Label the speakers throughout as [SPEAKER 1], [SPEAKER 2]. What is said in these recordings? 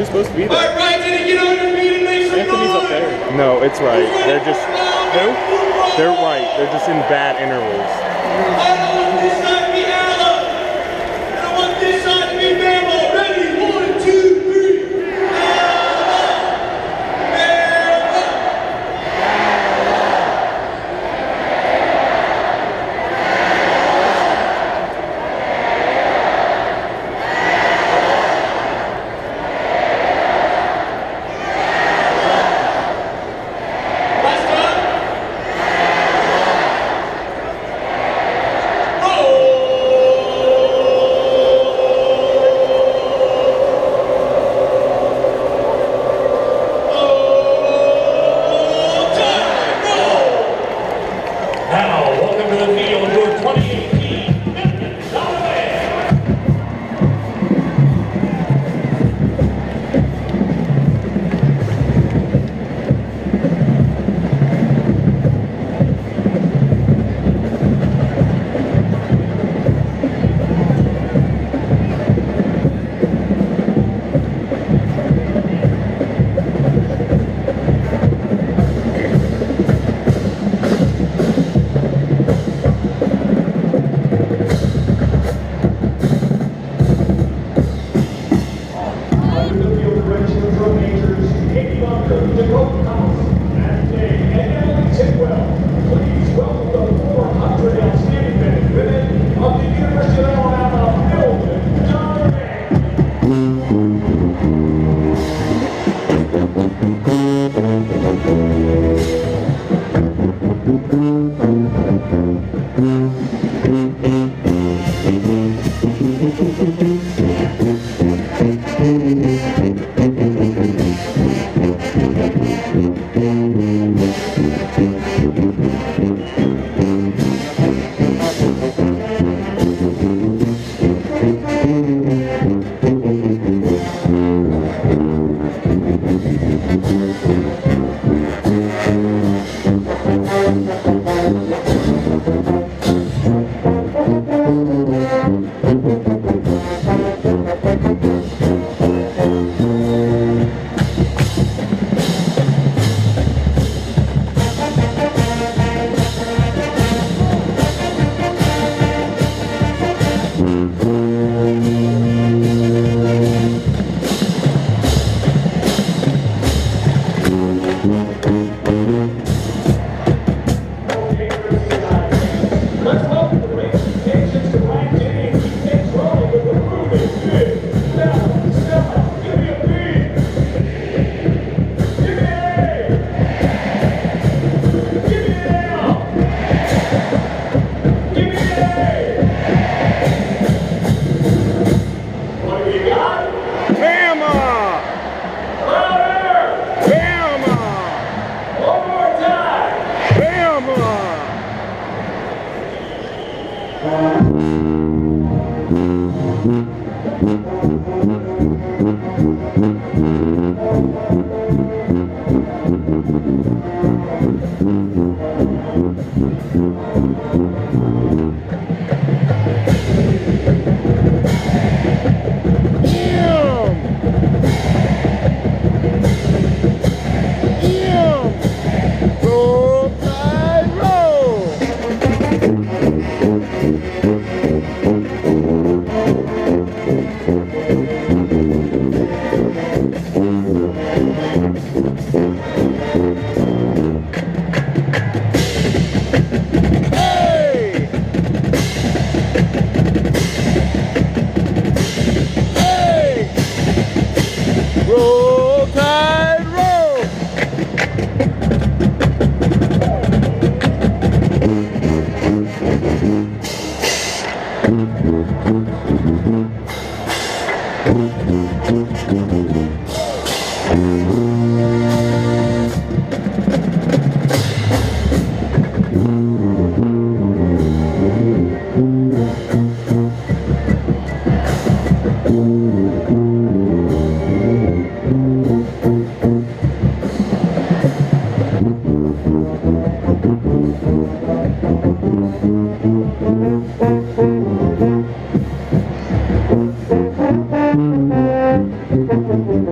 [SPEAKER 1] Who's supposed to be there?
[SPEAKER 2] All right, Denny, get on your feet and make some
[SPEAKER 1] Anthony's up there. No, it's right. They're just... Who? They're right. They're just in bad intervals.
[SPEAKER 2] I don't want this side to be Allen. I don't want this side to be Bama. Ready? 1, 2, 3.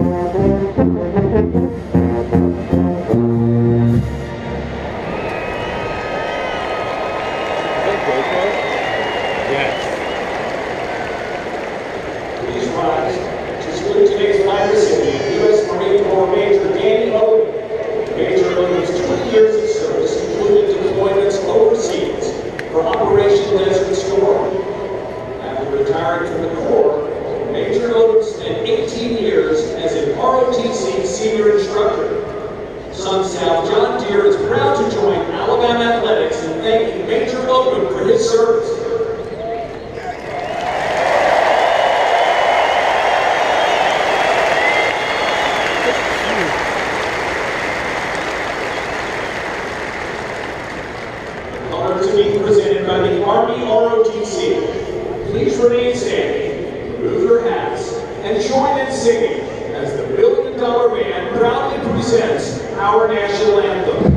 [SPEAKER 2] Please rise to salute today's flag recipient, U.S. Marine Corps Major Denny. Major Logan's 20 years of service included deployments overseas for Operation Desert Storm. After retiring from the Corps, Major Logan spent 18 years as a ROTC senior instructor. Son South John Deere is proud to join Alabama Athletics in thanking Major Logan for his service. To be presented by the Army ROTC. Please remain standing, remove your hats, and join in singing as the $1 Billion Band proudly presents our national anthem.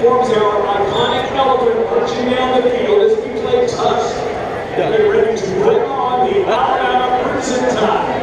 [SPEAKER 2] Forms our iconic elephant marching down the field as we play touch. And get ready to bring on the Alabama Crimson Tide.